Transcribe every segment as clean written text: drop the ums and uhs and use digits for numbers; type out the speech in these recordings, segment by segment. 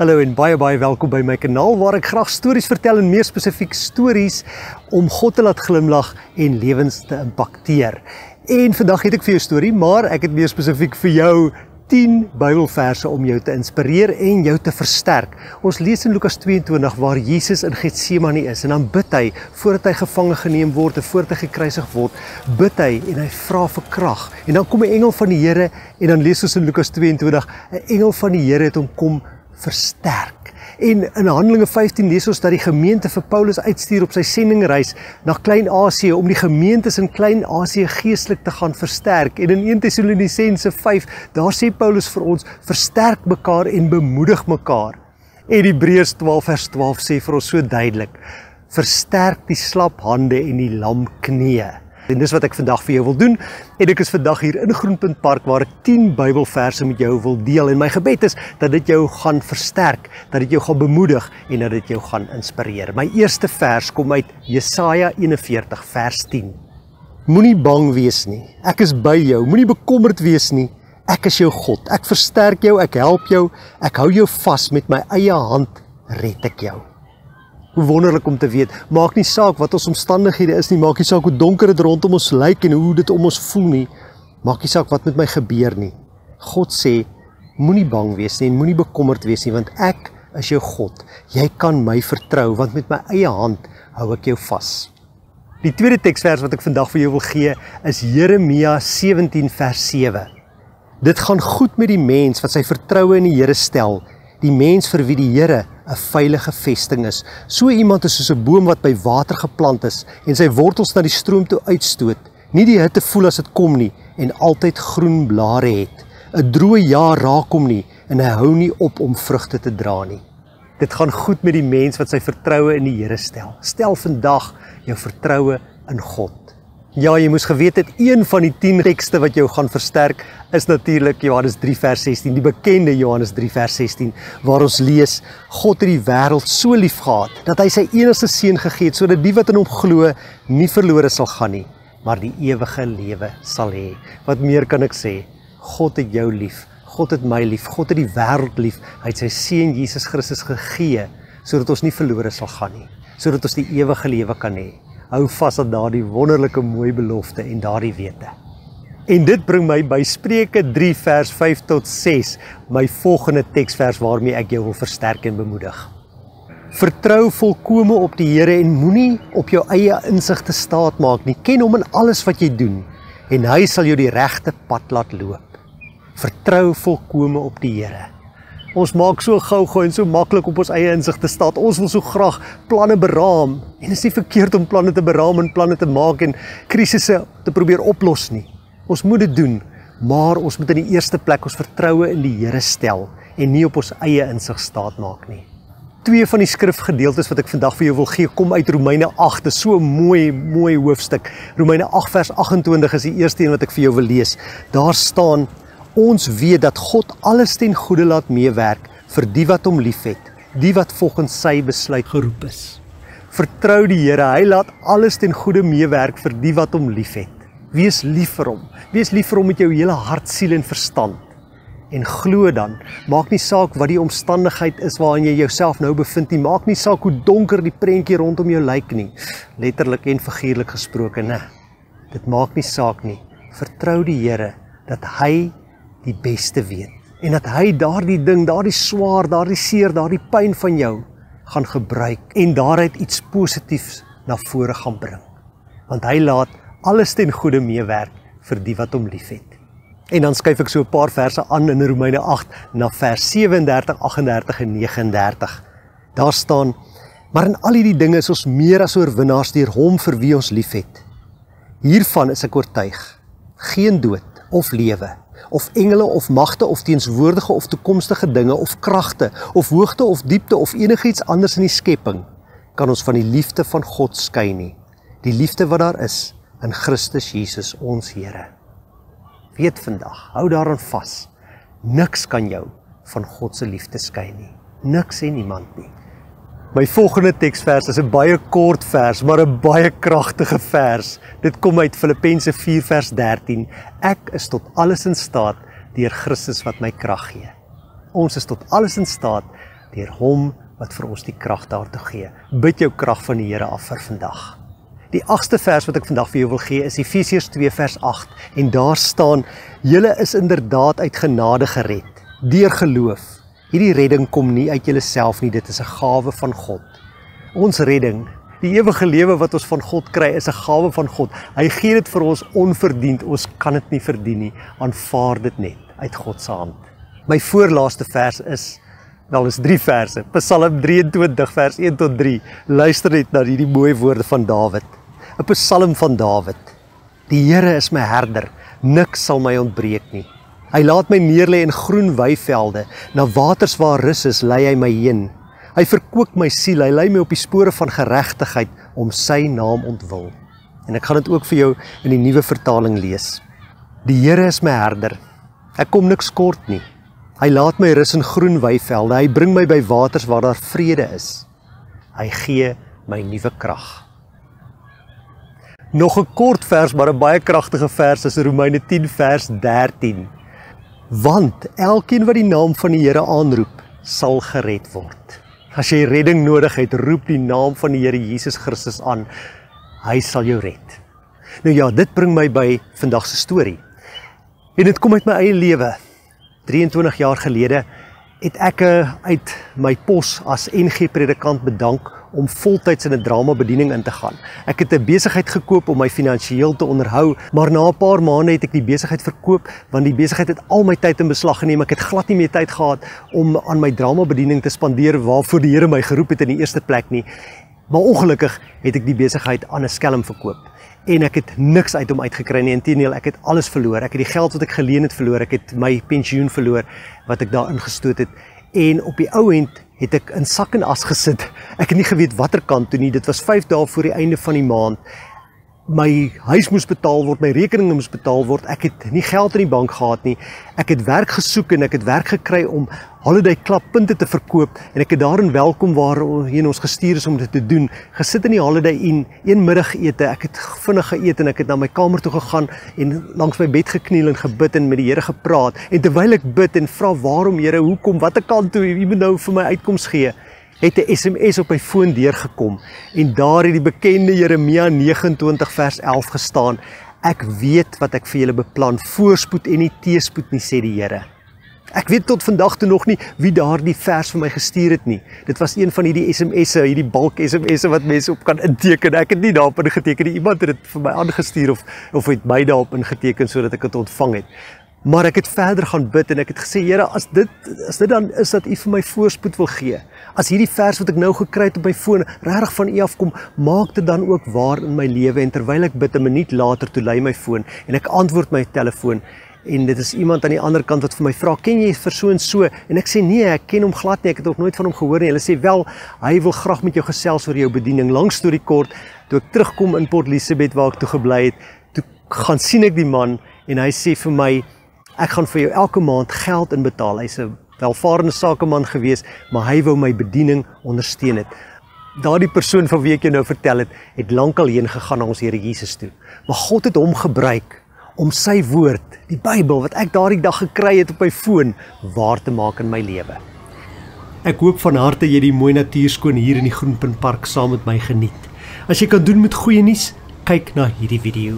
Hallo en baie welkom by my kanaal waar ek graag stories vertel en meer spesifiek stories om God te laat glimlag en lewens te impakteer. En vandag het ek vir jou 'n storie, maar ek het meer spesifiek vir jou 10 Bybelverse om jou te inspireer en jou te versterk. Ons lees in Lukas 22 waar Jesus in Getsemane is en dan bid hy voordat hy gevange geneem word en voordat hy gekruisig word, bid hy en hy vra vir krag. En dan kom 'n engel van die Here en dan lees ons in Lukas 22, 'n engel van die Here het hom kom versterk. En in Handelinge 15 lees ons dat die gemeente vir Paulus uitstuur op sy sendingreis na Klein-Asië om die gemeentes in Klein-Asië geestelik te gaan versterk. En in 1 Tessalonisense 5, daar sê Paulus vir ons, versterk mekaar en bemoedig mekaar. En Hebreërs 12 vers 12 sê vir ons so duidelik, versterk die slap hande en die lam knieë. En dis wat ek vandag vir jou wil doen, en ek is vandag hier in Groenpunt Park waar ek 10 Bybelverse met jou wil deel, en my gebed is dat dit jou gaan versterk, dat dit jou gaan bemoedig, en dat dit jou gaan inspireer. My eerste vers kom uit Jesaja 41 vers 10. Moenie bang wees nie, ek is by jou, moenie bekommerd wees nie, ek is jou God, ek versterk jou, ek help jou, ek hou jou vas met my eie hand, red ek jou. Hoe wonderlik om te weet, maak nie saak wat ons omstandighede is nie, maak nie saak hoe donker dit rondom ons lyk en hoe dit om ons voel nie, maak nie saak wat met my gebeur nie. God sê, moenie bang wees nie en moenie bekommerd wees nie, want ek is jou God. Jy kan my vertrou, want met my eie hand hou ek jou vas. Die tweede teksvers wat ek vandag vir jou wil gee, is Jeremia 17 vers 7. Dit gaan goed met die mens wat sy vertroue in die Here stel, die mens vir wie die Here 'n veilige vesting is. So iemand is soos 'n boom wat by water geplant is en sy wortels na die stroom toe uitstoot, nie die hitte voel as dit kom nie en altyd groen blare het. 'n Droë jaar raak hom nie en hy hou nie op om vrugte te dra nie. Dit gaan goed met die mens wat sy vertroue in die Here stel. Stel vandag jou vertroue in God. Ja, jy moes geweet het, een van die 10 tekste wat jou gaan versterk, is natuurlik Johannes 3 vers 16, die bekende Johannes 3 vers 16, waar ons lees, God het die wêreld so lief gehad, dat hy sy enigste seun gegee het, sodat die wat in hom glo, nie verlore sal gaan nie, maar die ewige lewe sal hê. Wat meer kan ek sê? God het jou lief, God het my lief, God het die wêreld lief, hy het sy seun Jesus Christus gegee, sodat ons nie verlore sal gaan nie, sodat ons die ewige lewe kan hê. Hou vas aan daardie wonderlike mooi belofte en daardie wete. En dit bring my by Spreuke 3 vers 5 tot 6, my volgende teksvers waarmee ek jou wil versterk en bemoedig. Vertrou volkome op die Here en moenie op jou eie insig te staat maak nie. Ken hom in alles wat jy doen en hy sal jou die regte pad laat loop. Vertrou volkome op die Here. Ons maak so gou en so maklik op ons eie insig te staat. Ons wil so graag planne beraam. En dit is nie verkeerd om planne te beraam en planne te maak en krisisse te probeer oplos nie. Ons moet dit doen, maar ons moet in die eerste plek ons vertroue in die Here stel en nie op ons eie insig staat maak nie. 2 van die skrifgedeeltes wat ek vandag vir jou wil gee, kom uit Romeine 8. Dit is so 'n mooi hoofstuk. Romeine 8 vers 28 is die eerste een wat ek vir jou wil lees. Daar staan, ons weet dat God alles ten goeie laat meewerk vir die wat hom liefhet, die wat volgens sy besluit geroep is. Vertrou die Here, hy laat alles ten goeie meewerk vir die wat hom liefhet. Wees lief vir hom. Wees lief vir hom met jou hele hart, siel en verstand. En glo dan, maak nie saak wat die omstandigheid is waarin jy jouself nou bevind nie, maak nie saak hoe donker die prentjie rondom jou lyk nie, letterlik en figuurlik gesproke, nee. Dit maak nie saak nie. Vertrou die Here dat hy die beste weet en dat hy daardie ding, daardie swaar, daardie seer, daardie pyn van jou gaan gebruik en daaruit iets positiefs na vore gaan bring. Want hy laat alles ten goeie meewerk vir die wat hom liefhet. En dan skuif ek so 'n paar verse aan in Romeine 8 na vers 37, 38 en 39. Daar staan, maar in al hierdie dinge is ons meer as oorwinnaars deur hom vir wie ons liefhet. Hiervan is ek oortuig, geen dood of lewe, of engele of magte of teenswoordige of toekomstige dinge of kragte of hoogte of diepte of enigiets anders in die skepping kan ons van die liefde van God skei nie. Die liefde wat daar is in Christus Jesus ons Here. Weet vandag, hou daaraan vas. Niks kan jou van God se liefde skei nie. Niks en niemand nie. My volgende teksvers is 'n baie kort vers, maar 'n baie kragtige vers. Dit kom uit Filippense 4 vers 13. Ek is tot alles in staat deur Christus wat my krag gee. Ons is tot alles in staat deur hom wat vir ons die krag daartoe gee. Bid jou krag van die Here af vir vandag. Die 8ste vers wat ek vandag vir jou wil gee is Efesiërs 2 vers 8 en daar staan: julle is inderdaad uit genade gered, deur geloof. Hierdie redding kom nie uit julleself nie, dit is 'n gawe van God. Ons redding, die ewige lewe wat ons van God kry, is 'n gawe van God. Hy gee dit vir ons onverdiend, ons kan dit nie verdien nie, aanvaar dit net uit God se hand. My voorlaaste vers is 3 verse, Psalm 23 vers 1 tot 3, luister net na hierdie mooi woorde van Dawid. 'n Psalm van Dawid. Die Here is my herder, niks sal my ontbreek nie. Hy laat my neerlê in groen weivelde, na waters waar rus is, lei hy my heen. Hy verkoop my siel, hy lei my op die spore van geregtigheid, om sy naam ontwil. En ek gaan dit ook vir jou in die nuwe vertaling lees. Die Here is my herder, ek kom niks kort nie. Hy laat my rus in groen weivelde, hy bring my by waters waar daar vrede is. Hy gee my nuwe krag. Nog 'n kort vers, maar 'n baie kragtige vers is Romeine 10 vers 13. Want elkeen wat die naam van die Here aanroep, sal gered word. As jy redding nodig het, roep die naam van die Here Jesus Christus aan. Hy sal jou red. Nou ja, dit bring my by vandag se storie. En dit kom uit my eie lewe. 23 jaar gelede het ek uit my pos as NG predikant bedank om voltyds in 'n dramabediening in te gaan. Ek het 'n besigheid gekoop om my finansiëel te onderhou, maar na 'n paar maande het ek die besigheid verkoop, want die besigheid het al my tyd in beslag geneem. Ek het glad nie meer tyd gehad om aan my dramabediening te spandeer waarvoor die Here my geroep het in die eerste plek nie. Maar ongelukkig het ek die besigheid aan 'n skelm verkoop. En ek het niks uit hom uitgekry nie, inteendeel, ek het alles verloor. Ek het die geld wat ek geleen het verloor, ek het my pensioen verloor wat ek daar ingestoot het. En op die ou end het ek in sak en as gesit. Ek het nie geweet watter kant toe nie. Dit was 5 dae voor die einde van die maand. My huis moes betaal word, my rekeninge moes betaal word. Ek het nie geld in die bank gehad nie. Ek het werk gesoek en ek het werk gekry om holiday klappunte te verkoop en ek het daarin welkom waar ons gestuur is om dit te doen. Gesit in die Holiday Inn, een middagete, ek het vinnig geëet en ek het na my kamer toe gegaan en langs my bed gekniel en gebid en met die Here gepraat. En terwyl ek bid en vra waarom Here, hoekom, watter kant toe, jy moet nou vir my uitkoms gee, het 'n SMS op my foon deurgekom en daar het die bekende Jeremia 29 vers 11 gestaan: ek weet wat ek vir julle beplan, voorspoed en nie teëspoed nie, sê die Here. Ek weet tot vandag toe nog nie wie daardie vers vir my gestuur het nie. Dit was een van hierdie SMS'e, hierdie balk SMS'e wat mense op kan inteken. Ek het nie daarop ingeteken nie. Iemand het dit vir my aangestuur of het my daarop ingeteken sodat ek dit ontvang het. Maar ek het verder gaan bid en ek het gesê, Here, as dit dan is dat U vir my voorspoed wil gee. As hierdie vers wat ek nou gekry het op my foon regtig van U afkom, maak dit dan ook waar in my lewe. En terwyl ek bid, 'n minuut later toe lui my foon en ek antwoord my telefoon. En dit is iemand aan die ander kant wat vir my vra, ken jy persoon so? En ek sê, nee, ek ken hom glad nie, ek het ook nooit van hom gehoor nie. Hulle sê, wel, hy wil graag met jou gesels oor jou bediening. Lang storie kort, toe ek terugkom in Port Elizabeth waar ek toe gebly het, toe gaan sien ek die man en hy sê vir my, ek gaan vir jou elke maand geld inbetaal. Hy's 'n welvarende sakeman gewees, maar hy wou my bediening ondersteun het. Daardie persoon van wie ek jou nou vertel het lankal heen gegaan na ons Here Jesus toe. Maar God het hom gebruik om sy woord, die Bybel, wat ek daardie dag gekry het op my foon, waar te maak in my lewe. Ek hoop van harte jy die mooi natuurskoon hier in die Groenpunt Park saam met my geniet. As jy kan doen met goeie nuus, kyk na hierdie video.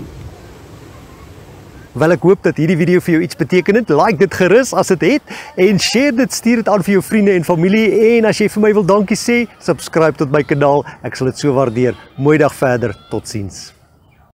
Wel, ek hoop dat hierdie video vir jou iets beteken het. Like dit gerus as dit het en share dit, stuur dit aan vir jou vriende en familie. En as jy vir my wil dankie sê, subscribe tot my kanaal. Ek sal dit so waardeer. Mooi dag verder. Totsiens.